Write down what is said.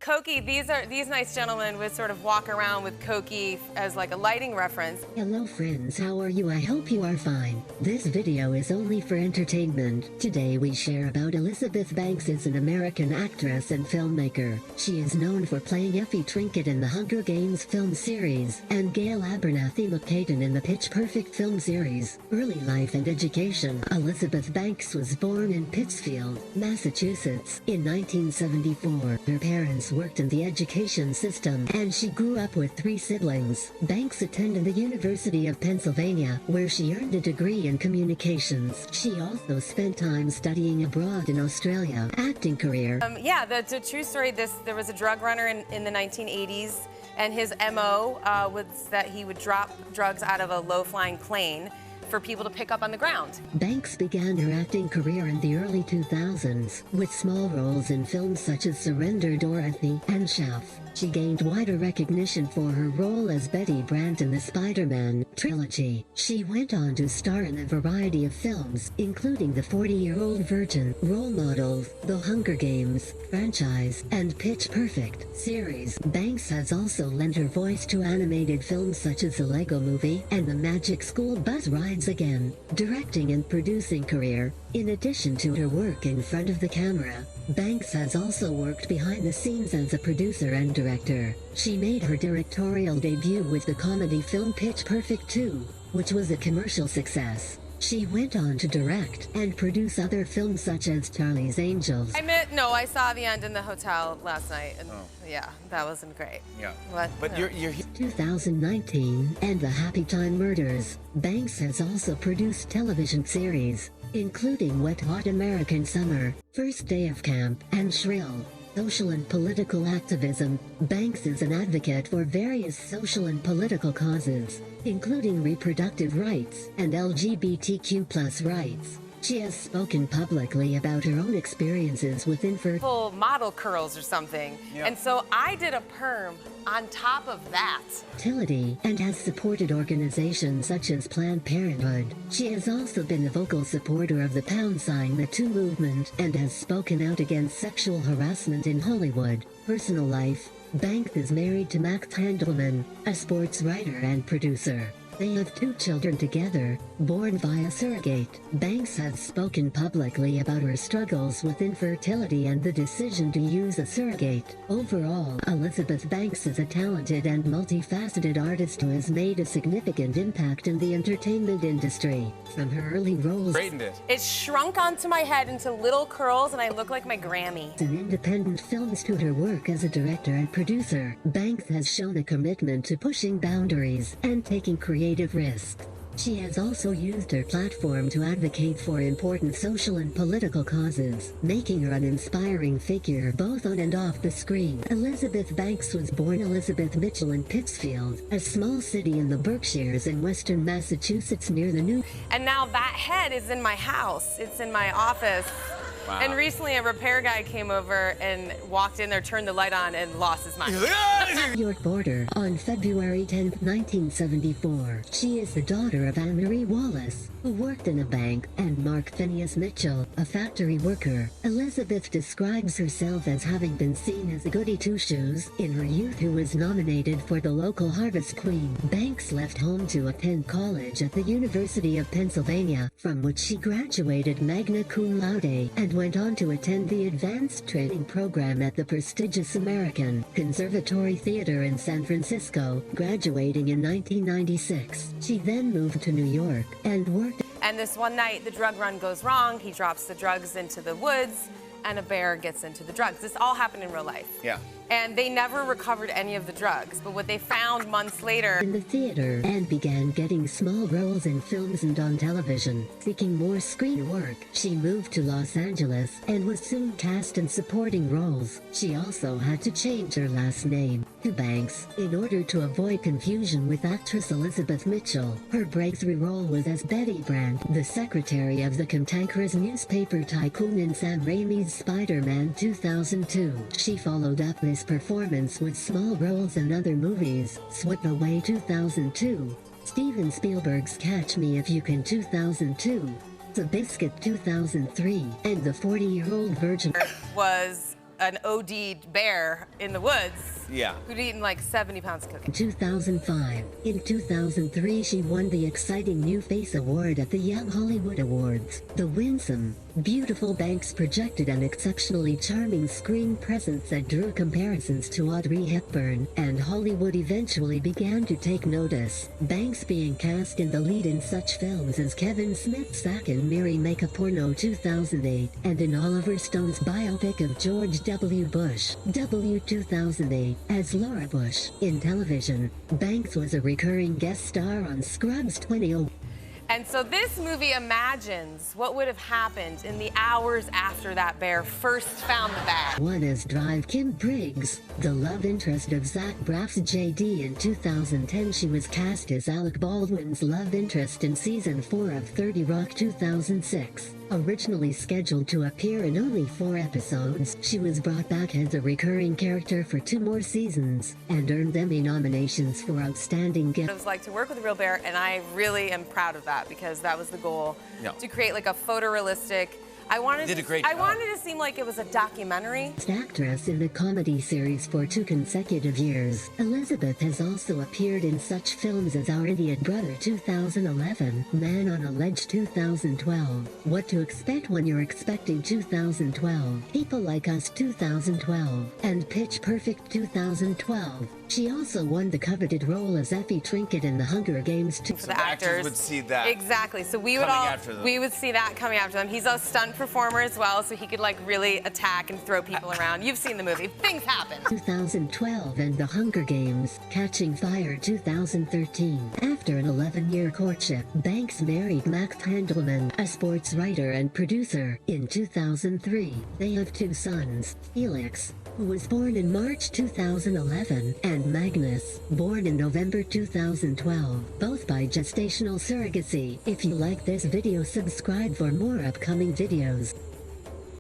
Koki, these nice gentlemen would sort of walk around with Koki as like a lighting reference. Hello friends, how are you? I hope you are fine. This video is only for entertainment. Today we share about Elizabeth Banks is an American actress and filmmaker. She is known for playing Effie Trinket in the Hunger Games film series, and Gail Abernathy McCaden in the Pitch Perfect film series. Early life and education. Elizabeth Banks was born in Pittsfield, Massachusetts, in 1974. Her parents worked in the education system, and she grew up with 3 siblings. Banks attended the University of Pennsylvania, where she earned a degree in communications. She also spent time studying abroad in Australia. Acting career. Yeah, that's a true story. There was a drug runner in the 1980s, and his MO was that he would drop drugs out of a low-flying plane for people to pick up on the ground. Banks began her acting career in the early 2000s, with small roles in films such as Surrender Dorothy and Chef. She gained wider recognition for her role as Betty Brant in the Spider-Man trilogy. She went on to star in a variety of films, including The 40-Year-Old Virgin, Role Models, The Hunger Games franchise, and Pitch Perfect series. Banks has also lent her voice to animated films such as The Lego Movie and The Magic School Bus Rides Again. Directing and producing career. In addition to her work in front of the camera, Banks has also worked behind the scenes as a producer and director. She made her directorial debut with the comedy film Pitch Perfect 2, which was a commercial success. She went on to direct and produce other films such as Charlie's Angels. I saw the end in the hotel last night, and yeah, that wasn't great. Yeah. But you're 2019 and The Happy Time Murders. Banks has also produced television series, including Wet Hot American Summer, First Day of Camp, and Shrill. Social and political activism. Banks is an advocate for various social and political causes, including reproductive rights and LGBTQ+ rights. She has spoken publicly about her own experiences with full model curls or something. Yeah. And so I did a perm on top of that. fertility and has supported organizations such as Planned Parenthood. She has also been a vocal supporter of the #MeToo movement and has spoken out against sexual harassment in Hollywood. Personal life. Banks is married to Max Handelman, a sports writer and producer. They have 2 children together, born via surrogate. Banks has spoken publicly about her struggles with infertility and the decision to use a surrogate. Overall, Elizabeth Banks is a talented and multifaceted artist who has made a significant impact in the entertainment industry. From her early roles, straightened it. It shrunk onto my head into little curls, and I look like my Grammy. in independent films to her work as a director and producer, Banks has shown a commitment to pushing boundaries and taking creative risks. She has also used her platform to advocate for important social and political causes, making her an inspiring figure both on and off the screen. Elizabeth Banks was born Elizabeth Mitchell in Pittsfield, a small city in the Berkshires in western Massachusetts near the New. And now that head is in my house. It's in my office. Wow. And recently a repair guy came over and walked in there, turned the light on, and lost his mind. New York border on February 10, 1974. She is the daughter of Anne-Marie Wallace, who worked in a bank, and Mark Phineas Mitchell, a factory worker. Elizabeth describes herself as having been seen as a goody two-shoes in her youth who was nominated for the local Harvest Queen. Banks left home to attend college at the University of Pennsylvania, from which she graduated magna cum laude and went on to attend the advanced training program at the prestigious American Conservatory Theater in San Francisco, graduating in 1996. She then moved to New York and worked. And this one night, the drug run goes wrong. He drops the drugs into the woods, and a bear gets into the drugs. This all happened in real life. Yeah. And they never recovered any of the drugs, but what they found months later in the theater and began getting small roles in films and on television. Seeking more screen work, she moved to Los Angeles and was soon cast in supporting roles. She also had to change her last name to Banks in order to avoid confusion with actress Elizabeth Mitchell. Her breakthrough role was as Betty Brant, the secretary of the cantankerous newspaper tycoon in Sam Raimi's Spider-Man 2002. She followed up this performance with small roles in other movies: Swept Away 2002, Steven Spielberg's Catch Me If You Can 2002, The Biscuit 2003, and The 40-Year-Old Virgin. Was an OD'd bear in the woods. Yeah. Who'd eaten like 70 pounds of cookies. 2005. In 2003, she won the exciting New Face Award at the Young Hollywood Awards. The winsome, beautiful Banks projected an exceptionally charming screen presence that drew comparisons to Audrey Hepburn, and Hollywood eventually began to take notice. Banks being cast in the lead in such films as Kevin Smith's Zack and Miri Make a Porno 2008, and in Oliver Stone's biopic of George W. Bush, W 2008, as Laura Bush. In television, Banks was a recurring guest star on Scrubs 2001. And so this movie imagines what would have happened in the hours after that bear first found the bag. One as Drive Kim Briggs, the love interest of Zach Braff's JD. In 2010, she was cast as Alec Baldwin's love interest in season 4 of 30 Rock 2006. Originally scheduled to appear in only 4 episodes, she was brought back as a recurring character for 2 more seasons, and earned Emmy nominations for Outstanding Guest. It was like to work with a real bear, and I really am proud of that because that was the goal, to create like a photorealistic. I wanted to seem like it was a documentary. Actress in the comedy series for 2 consecutive years, Elizabeth has also appeared in such films as Our Idiot Brother 2011, Man on a Ledge 2012, What to Expect When You're Expecting 2012, People Like Us 2012, and Pitch Perfect 2012. She also won the coveted role as Effie Trinket in The Hunger Games 2. For the actors would see that. Exactly. So we would see that coming after them. He's a stunt performer as well, so he could like really attack and throw people around. You've seen the movie. Things happen. 2012 and The Hunger Games, Catching Fire 2013. After an 11-year courtship, Banks married Mac Handelman, a sports writer and producer, in 2003. They have 2 sons, Felix, who was born in March 2011, and Magnus, born in November 2012, both by gestational surrogacy. If you like this video, subscribe for more upcoming videos.